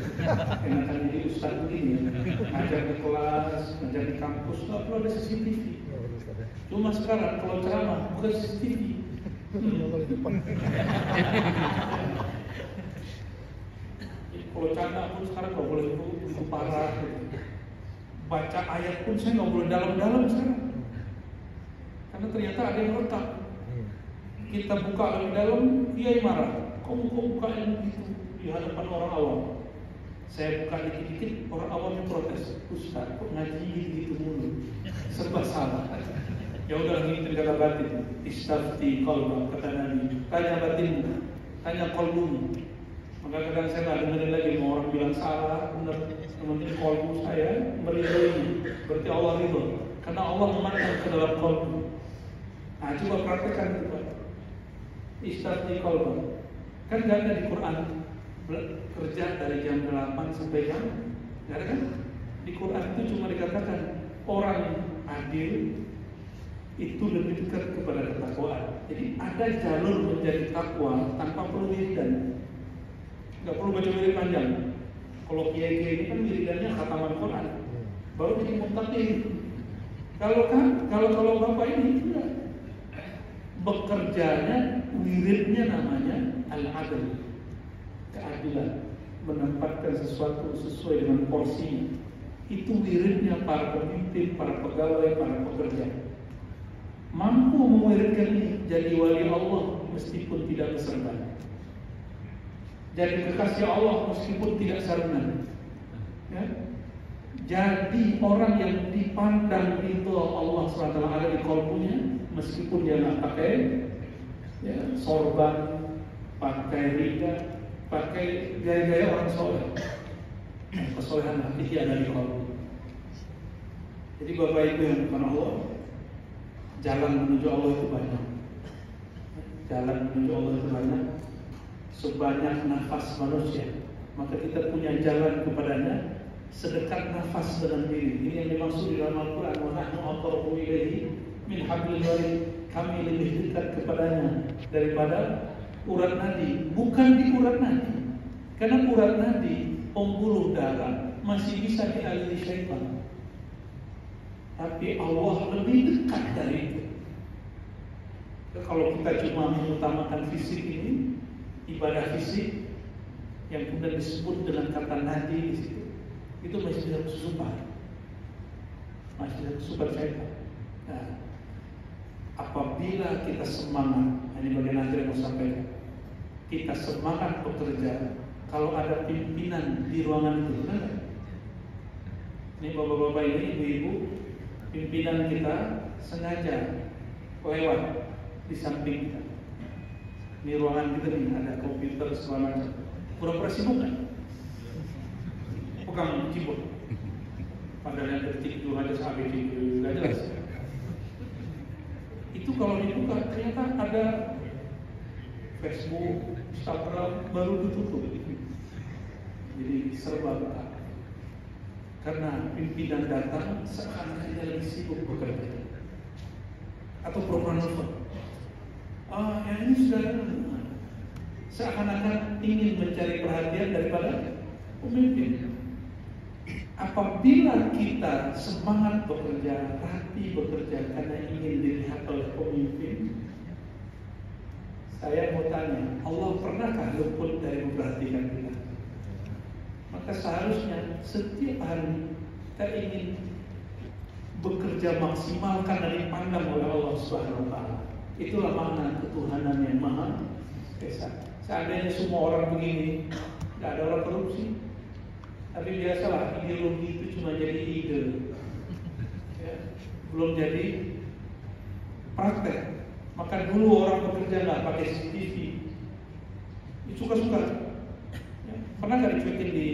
Enakan jadi ustaz begini ya. Ngajar di kelas, ngajar di kampus, nggak perlu ada CCTV. Cuma sekarang kalau ceramah bukan CCTV. Kalau canda pun sekarang nggak boleh itu parah. Baca ayat pun saya nggak boleh dalam-dalam sekarang. Karena ternyata ada yang letak. Kita buka lebih dalam, dia yang marah. Kamu kok buka yang begitu di hadapan orang awam? Saya buka dikit-dikit, orang awam yang protes. Ustaz, kok ngaji gitu mulu? Serba salah. Ya udah, ini kata batin. Istafti qalbak, kata Nabi. Tanya batinmu, tanya qalbumu. Maka kadang saya nggak dengerin lagi mau orang bilang salah, benar. Yang penting qalbu saya meridhoi. Berarti Allah ridho. Karena Allah memandang ke dalam qalbu. Nah, coba praktekkan itu, Pak. Istafti qalbak. Kan nggak ada di Quran kerja dari jam 8 sampai jam, nggak ada kan? Di Quran itu cuma dikatakan orang adil itu lebih dekat kepada ketakwaan. Jadi ada jalur menjadi takwa tanpa perlu wiridan, nggak perlu baca wirid panjang. Kalau kiai-kiai ini kan wiridannya khataman Quran, baru jadi muttaqin. Kalau bapak ini tidak, bekerjanya wiridnya namanya al-adl, keadilan, menempatkan sesuatu sesuai dengan porsinya. Itu wiridnya para pemimpin, para pegawai, para pekerja. Mampu mewiridkan ini, jadi wali Allah meskipun tidak berserban, jadi kekasih Allah meskipun tidak sarungan, ya? Jadi orang yang dipandang itu Allah SWT ada di kalbunya, meskipun dia nggak pakai ya, sorban, pakai riga, pakai gaya-gaya orang soleh. Kesolehan hati dia ada di kalbu. Jadi Bapak Ibu yang bukan Allah, jalan menuju Allah itu banyak. Jalan menuju Allah itu banyak. Sebanyak nafas manusia, maka kita punya jalan kepadanya sedekat nafas dengan diri. Ini yang dimaksud di dalam Al-Quran. Wa nahnu aqrabu ilaihi min hablil warid. Kami lebih dekat kepadanya daripada urat nadi. Bukan di urat nadi, karena urat nadi, pembuluh darah, masih bisa dialiri syaitan. Tapi Allah lebih dekat dari itu. Kalau kita cuma mengutamakan fisik ini, ibadah fisik yang kemudian disebut dengan kata nadi di situ, itu masih bisa kesusupan, masih bisa kesusupan syaitan. Nah, apabila kita semangat, ini bagian akhir yang mau sampaikan, kita semangat bekerja. Kalau ada pimpinan di ruangan itu, benar? Ini bapak-bapak ini, ibu-ibu, pimpinan kita sengaja lewat di samping kita. Ini ruangan kita nih, ada komputer segala macam. Pura-pura sibuk kan? Pegang keyboard. Padahal yang detik itu aja sampai itu nggak jelas. Itu kalau dibuka ternyata ada Facebook, Instagram baru ditutup. Jadi serba buka. Karena pimpinan datang seakan-akan dia lagi sibuk bekerja. Atau program nelfon. Yang ini sudah seakan-akan ingin mencari perhatian daripada pemimpin. Apabila kita semangat bekerja, hati bekerja karena ingin dilihat oleh pemimpin, saya mau tanya, Allah pernahkah luput dari memperhatikan kita? Maka seharusnya setiap hari kita ingin bekerja maksimal karena dipandang oleh Allah Subhanahu wa Ta'ala. Itulah makna ketuhanan yang Maha Esa. Seandainya semua orang begini, tidak ada orang korupsi. Tapi biasalah, ideologi itu cuma jadi ide, ya, belum jadi praktek. Maka dulu orang bekerja nggak pakai CCTV, suka-suka. Ya, pernah nggak dicuekin di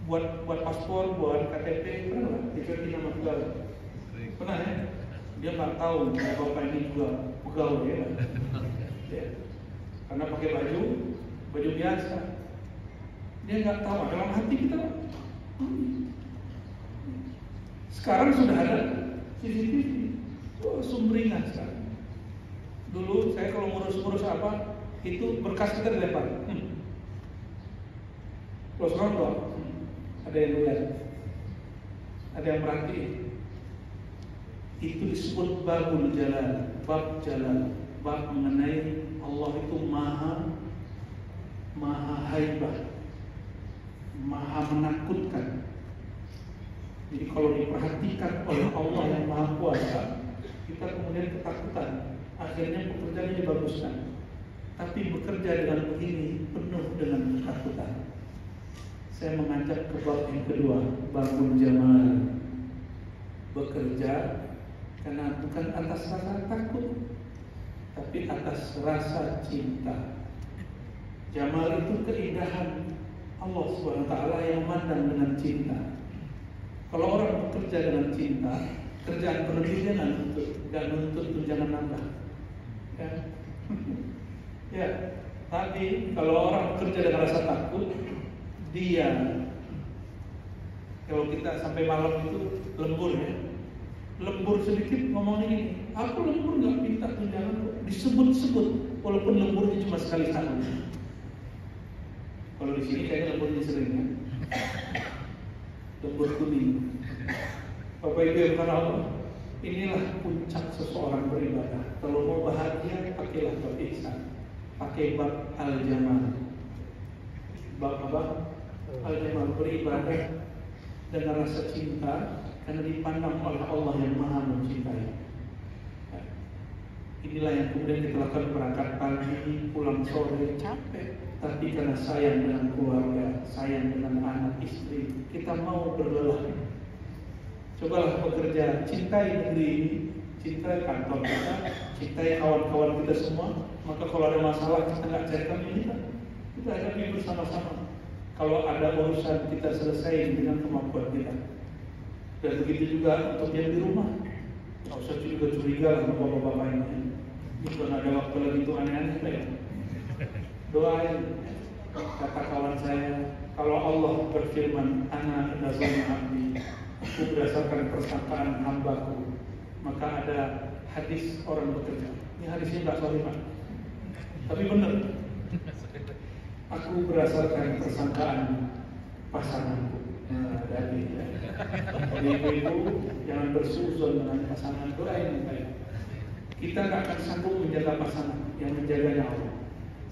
buat paspor, buat KTP, pernah nggak dicuekin nama pegawai? Pernah ya? Dia nggak tahu bapak ini juga pegawai ya. Ya. Karena pakai baju biasa. Dia nggak tahu, dalam hati kita. Sekarang sudah ada CCTV, sumringah sekarang. Dulu saya kalau ngurus apa, itu berkas kita dilempar. Kalau sekarang ada yang lihat, ada yang merhatiin. Itu disebut babul jalan, bab jalan, bab mengenai Allah itu maha haibah, maha menakutkan. Jadi kalau diperhatikan oleh Allah yang maha kuasa, kita kemudian ketakutan. Akhirnya pekerjaannya dibaguskan. Tapi bekerja dengan begini penuh dengan ketakutan. Saya mengajak ke bab yang kedua, babul jamal. Bekerja karena bukan atas rasa takut, tapi atas rasa cinta. Jamal itu keindahan Allah SWT yang memandang dengan cinta. Kalau orang bekerja dengan cinta, kerjaan berlebihan nggak nuntut tunjangan nambah. Ya. Ya. Tapi kalau orang bekerja dengan rasa takut, dia kalau kita sampai malam itu lembur ya, lembur sedikit ngomong ini, aku lembur nggak minta tunjangan, disebut-sebut walaupun lemburnya cuma sekali tahun. Kalau di sini kayaknya lemburnya sering ya. Lembur kuning. Bapak Ibu yang bukan Allah, inilah puncak seseorang beribadah. Kalau mau bahagia, pakailah bab ihsan, pakai bab al-jamal. Bab apa? Al-jamal, beribadah dengan rasa cinta karena dipandang oleh Allah yang Maha mencintai. Inilah yang kemudian kita lakukan berangkat pagi, pulang sore, capek. Tapi karena sayang dengan keluarga, sayang dengan anak istri, kita mau berlelah. Cobalah bekerja, cintai negeri ini, cintai kantor kita, cintai kawan-kawan kita semua. Maka kalau ada masalah kita nggak carikan ini, kita hadapi bersama-sama. Kalau ada urusan kita selesai dengan kemampuan kita. Dan begitu juga untuk yang di rumah. Nggak usah juga curiga sama bapak-bapak ini. Ini bukan ada waktu lagi itu aneh-aneh ya. Doain, kata kawan saya, kalau Allah berfirman, ana nazalna abdi, aku berdasarkan persangkaan hambaku, maka ada hadis orang bekerja. Ini hadisnya nggak sahih Pak, tapi benar. Aku berdasarkan persangkaan pasanganku. Nah, jadi ibu-ibu jangan bersuzon dengan pasangan, doain saya. Kita nggak akan sanggup menjaga pasangan, yang menjaganya Allah.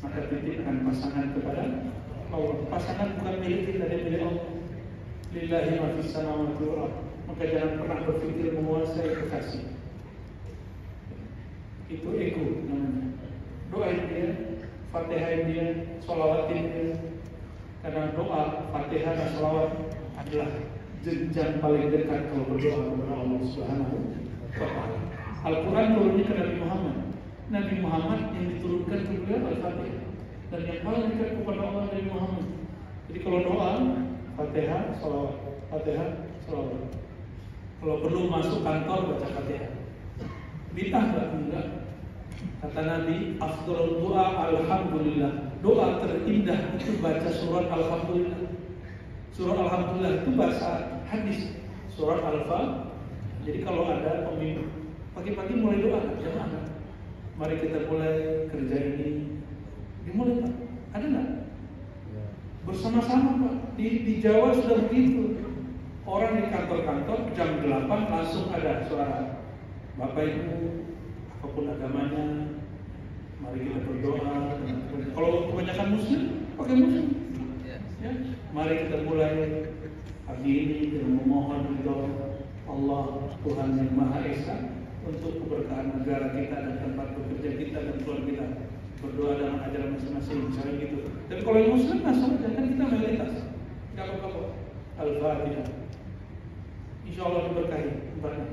Maka titipkan pasangan kepada Allah. Pasangan bukan milik kita, dia milik Allah. Lillahi ma fis samawati wal ardh. Maka jangan pernah berpikir menguasai kekasih. Itu ego namanya. Doain dia, fatihain dia, sholawatin dia. Karena doa, fatihah dan sholawat adalah jenjang paling dekat kalau berdoa kepada Allah Subhanahu wa Ta'ala. Al-Quran turunnya ke Nabi Muhammad. Nabi Muhammad yang diturunkan ke beliau Al-Fatihah, dan yang paling dekat kepada Allah Nabi Muhammad. Jadi kalau doa, Fatihah, salawat, Fatihah, salawat. Kalau perlu masuk kantor baca Fatihah. Bid'ah enggak? Kata Nabi, afdhalul doa alhamdulillah. Doa terindah itu baca surat Alhamdulillah. Surat Alhamdulillah itu bahasa hadis. Surat Al-Fatihah. Jadi kalau ada pemimpin pagi-pagi mulai doa, jamaah. Mari kita mulai kerja ini. Dimulai Pak. Ada nggak? Bersama-sama Pak. di Jawa sudah begitu. Orang di kantor-kantor jam 8 langsung ada suara, Bapak Ibu, apapun agamanya, mari kita berdoa. Kalau kebanyakan muslim, pakai muslim. Ya, mari kita mulai pagi ini dengan memohon ridho Allah Tuhan yang Maha Esa untuk keberkahan negara kita dan tempat bekerja kita dan keluarga kita. Berdoa dalam ajaran masing-masing, misalnya gitu. Tapi kalau yang muslim langsung aja, kan kita mayoritas. Tidak apa-apa. Al-Fatihah. Insya Allah diberkahi tempatnya.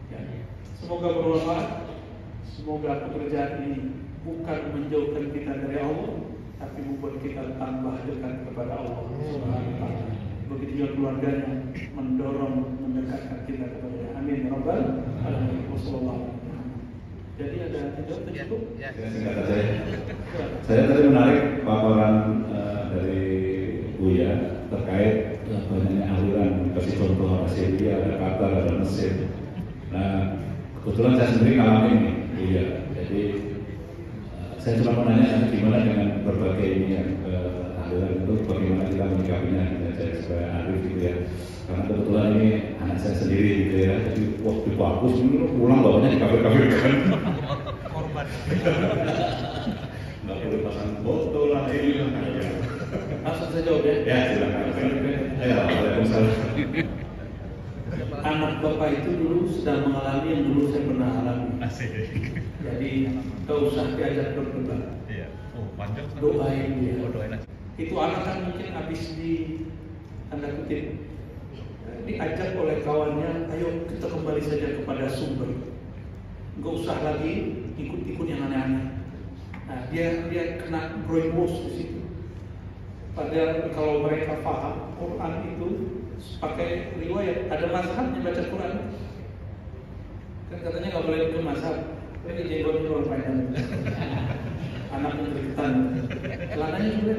Ya. Semoga bermanfaat. Semoga pekerjaan ini bukan menjauhkan kita dari Allah, tapi membuat kita tambah dekat kepada Allah Subhanahu wa Ta'ala. Begitu juga keluarganya mendorong, mendekatkan kita kepada-Nya. Amin ya rabbal alamin. Wassallallahu. Jadi ada tidak cukup? Ya, singkat saja. Saya tadi menarik paparan dari Buya terkait banyaknya aliran, kasih contoh ada Syria, ada Qatar, ada Mesir. Nah, kebetulan saya sendiri ngalamin nih, Buya. Jadi saya cuma mau nanya gimana dengan berbagai ini ya, aliran itu bagaimana kita menyikapinya gitu aja supaya arif gitu ya. Karena kebetulan ini anak saya sendiri gitu ya. Jadi waktu itu aku sebelum pulang bawanya di kafe-kafe kan. Korban. Nggak perlu pasang foto lah ini lah. Langsung saya jawab ya. Ya silakan. Ya, waalaikumsalam. Anak bapak itu dulu sedang mengalami yang dulu saya pernah alami. Asik. Jadi gak usah diajak berdebat. Iya. Oh, panjang. Doain dia. Oh, doain aja. Itu anak kan mungkin habis di tanda kutip diajak oleh kawannya, ayo kita kembali saja kepada sumber. Nggak usah lagi ikut-ikut yang aneh-aneh. Nah, dia kena brainwash di situ. Padahal kalau mereka paham Quran itu pakai riwayat, ada mazhabnya baca Quran. Kan katanya nggak boleh ikut mazhab. Ini jenggotnya orang panjang. Anaknya berketan. Celananya juga.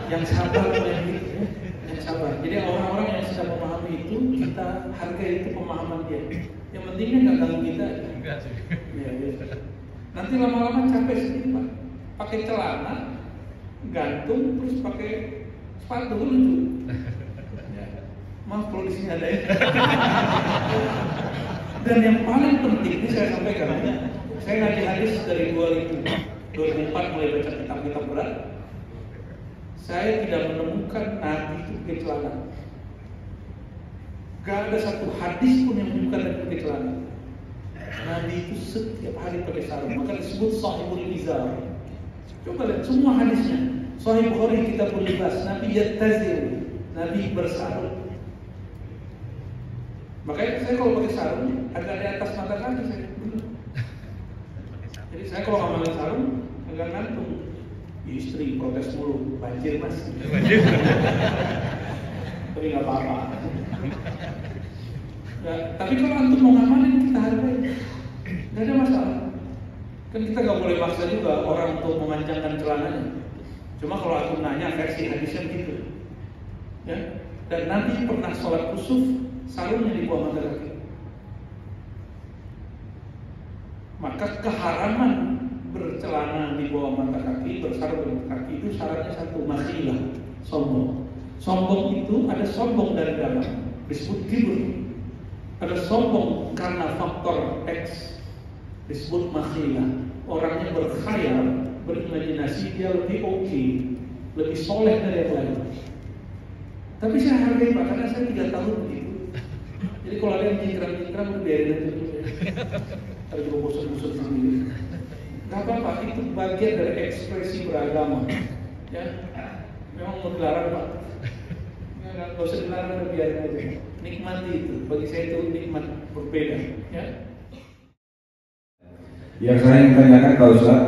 Yang sabar yang gitu ya. Yang sabar. Jadi orang-orang yang sudah memahami itu, kita hargai itu pemahaman dia. Yang pentingnya nggak ganggu kita. Enggak sih. Ya. Nanti lama-lama capek sendiri Pak. Pakai celana, gantung, terus pakai sepatu lucu. Maaf kalau di sini ada ya. Dan yang paling penting ini saya sampaikan, saya ngaji hadis dari 2004 mulai baca kitab-kitab berat. Saya tidak menemukan Nabi itu pakai celana. Gak ada satu hadis pun yang menunjukkan Nabi pakai celana. Nabi itu setiap hari pakai sarung, maka disebut sahibul izar. Coba lihat semua hadisnya. Sahih Bukhari kitabul libas, Nabi yattazir, Nabi bersarung. Makanya saya kalau pakai sarung agak di atas mata kaki saya. Jadi saya kalau nggak pakai sarung agak gantung. Istri protes mulu, banjir mas. Tapi nggak apa-apa. Ya, tapi kalau antum mau ngamalin kita hargai, nggak ada masalah. Kan kita nggak boleh maksa juga orang untuk memanjangkan celananya. Cuma kalau antum nanya versi hadisnya begitu, ya. Dan Nabi pernah sholat kusuf, sarungnya di bawah mata kaki. Maka keharaman bercelana di bawah mata kaki, bersarung di mata kaki itu syaratnya satu, makhilah, sombong. Sombong itu ada sombong dari dalam, disebut kibur. Ada sombong karena faktor X, disebut makhilah. Orangnya berkhayal, berimajinasi dia lebih oke, lebih soleh dari yang lain. Tapi saya hargai Pak, karena saya 3 tahun begitu. Jadi kalau ada yang jingkram-jingkram, biarin aja dulu. Kalau juga bosan-bosan sendiri. Gak apa-apa, itu bagian dari ekspresi beragama. Ya, memang mau dilarang Pak. Gak usah dilarang, biarin aja. Nikmati itu, bagi saya itu nikmat berbeda. Ya. Yang saya ingin tanyakan Pak Ustaz,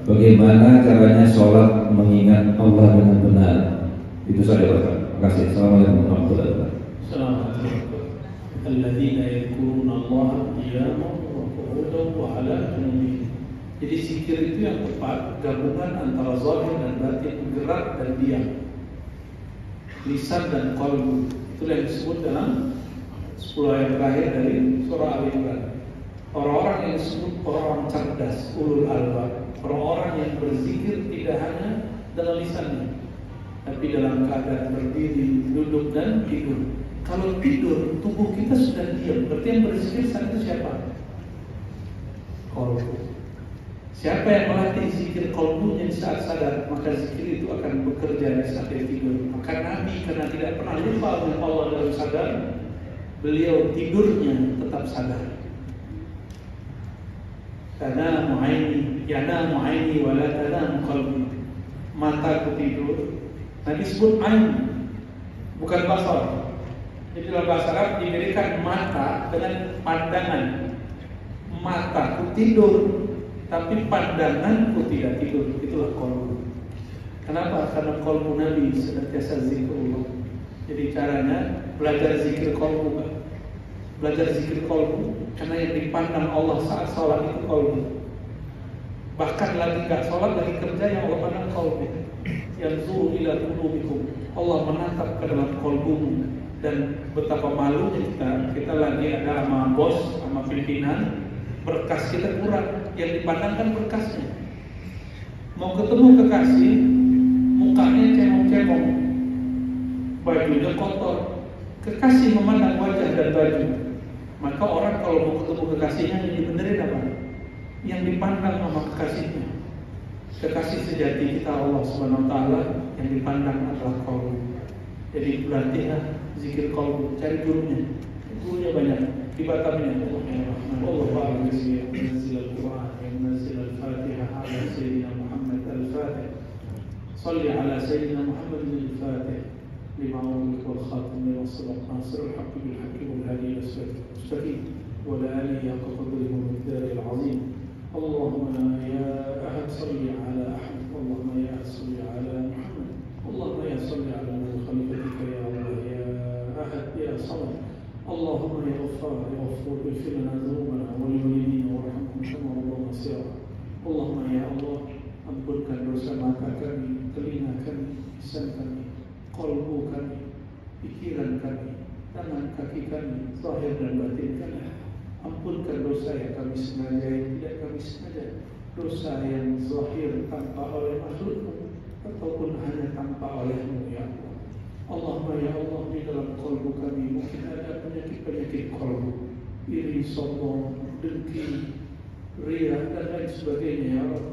bagaimana caranya sholat mengingat Allah dengan benar? Itu saja Pak Ustaz. Terima kasih. Assalamualaikum warahmatullahi wabarakatuh. Assalamualaikum. Alladzina yadhkuruna Allaha qiyaman wa qu'udan wa 'ala junubihim. Jadi zikir itu yang tepat gabungan antara zahir dan batin, gerak dan diam, lisan dan qalbu. Itulah yang disebut dalam 10 ayat terakhir dari surah Al-Imran. Orang-orang yang disebut orang-orang cerdas, ulul albab, orang-orang yang berzikir tidak hanya dengan lisannya, tapi dalam keadaan berdiri, duduk dan tidur. Kalau tidur, tubuh kita sudah diam. Berarti yang berzikir saat itu siapa? Qalbu. Siapa yang melatih zikir qalbunya di saat sadar, maka zikir itu akan bekerja di saat dia tidur. Maka Nabi karena tidak pernah lupa dengan Allah dalam sadar, beliau tidurnya tetap sadar. Tanamu aini, yanamu aini wala tanamu qalbi. Mataku tidur. Nabi sebut ain, bukan basar. Jadi dalam bahasa Arab diberikan mata dengan pandangan. Mataku tidur, tapi pandanganku tidak tidur. Itulah qalbu. Kenapa? Karena qalbu Nabi senantiasa zikrullah. Jadi caranya belajar zikir qalbu. Belajar zikir qalbu, karena yang dipandang Allah saat sholat itu qalbu. Bahkan lagi gak sholat, lagi kerja, yang Allah pandang qalbu. Yanzuru ila qulubikum. Allah menatap ke dalam qalbumu. Dan betapa malunya kita lagi ada sama bos, sama pimpinan, berkas kita kurang, yang dipandangkan berkasnya. Mau ketemu kekasih, mukanya cemong-cemong, bajunya kotor. Kekasih memandang wajah dan baju. Maka orang kalau mau ketemu kekasihnya, yang dibenerin apa? Yang dipandang sama kekasihnya. Kekasih sejati kita Allah Subhanahu wa Ta'ala, yang dipandang adalah qalbu. Jadi berlatihlah zikir qalbu, cari gurunya. Gurunya banyak. Di Batamnya Allah Ta'ala yang menazil Al-Quran, yang menazil Al-Fatihah ala Sayyidina Muhammad Al-Fatih. Salli ala Sayyidina Muhammad Al-Fatih. Lima ulik wal khatim wa salat nasir al-haqq bil-haqq wal-hadi al-asfad mustaqim wa la alihi haqqa qadrihi wa miqdarihi al-azim. Allahumma ya ahad salli ala ahad. Allahumma ya ahad salli ala Muhammad. Allahumma ya salli ala khalifatika ya Allah ya ahad ya samad. Allahumma ya ghaffar ya ghafur ighfir lana dhunubana wa li walidina warhamhum kama rabbayana shighara. Allahumma ya Allah, ampunkan dosa mata kami, telinga kami, lisan kami, qalbu kami, pikiran kami, tangan kaki kami, zahir dan batin kami. Ampunkan dosa yang kami sengaja, yang tidak kami sengaja, dosa yang zahir tanpa oleh makhlukmu ataupun hanya tanpa olehmu ya Allah. Allahumma ya Allah, di dalam qalbu kami mungkin ada penyakit-penyakit qalbu, iri, sombong, dengki, riya dan lain sebagainya ya Allah.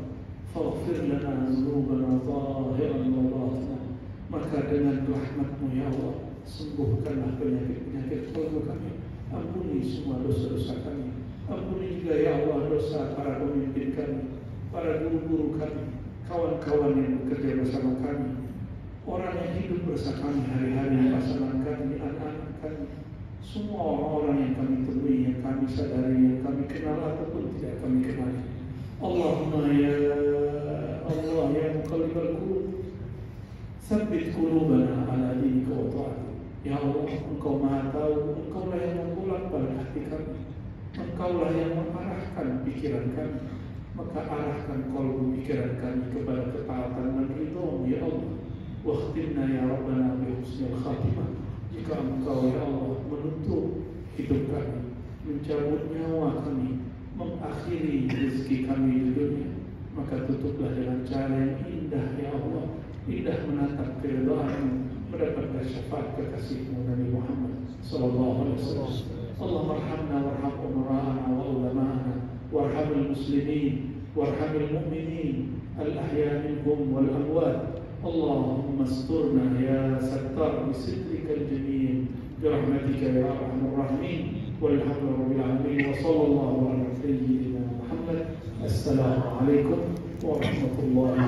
Faghfir lana dzunubana zahiran wa batinan. Maka dengan rahmat-Mu ya Allah, sembuhkanlah penyakit-penyakit qalbu kami. Ampuni semua dosa-dosa kami. Ampuni juga ya Allah dosa para pemimpin kami, para guru-guru kami, kawan-kawan yang bekerja bersama kami, orang yang hidup bersama kami hari-hari, pasangan kami, anak-anak kami, semua orang-orang yang kami temui, yang kami sadari, yang kami kenal ataupun tidak kami kenal. Allahumma ya Allah ya muqallibal qulub, tsabbit qulubana ala dinika wa ta'atik. Ya Allah, Engkau Maha Tahu, Engkaulah yang membolak-balik hati kami, Engkaulah yang mengarahkan pikiran kami. Maka arahkan qalbu pikiran kami kepada ketaatan dan ridha-Mu ya Allah. Wakhtimna ya Rabbana bi husnil khatimah. Jika Engkau ya Allah menutup hidup kami, mencabut nyawa kami, mengakhiri rezeki kami di dunia, maka tutuplah dengan cara yang indah ya Allah. Indah menatap keridhaan-Mu, mendapatkan syafaat kekasih-Mu Nabi Muhammad sallallahu alaihi wasallam. Allahumma arhamna warham umara'ana wa ulama'ana warhamil muslimin warhamil mu'minin al-ahya minhum wal amwat. Allahumma asturna ya sattar bisitrikal jamil birahmatika ya arhamar rahimin walhamdulillahi rabbil alamin wa sallallahu ala sayyidina Muhammad. Assalamu alaikum warahmatullahi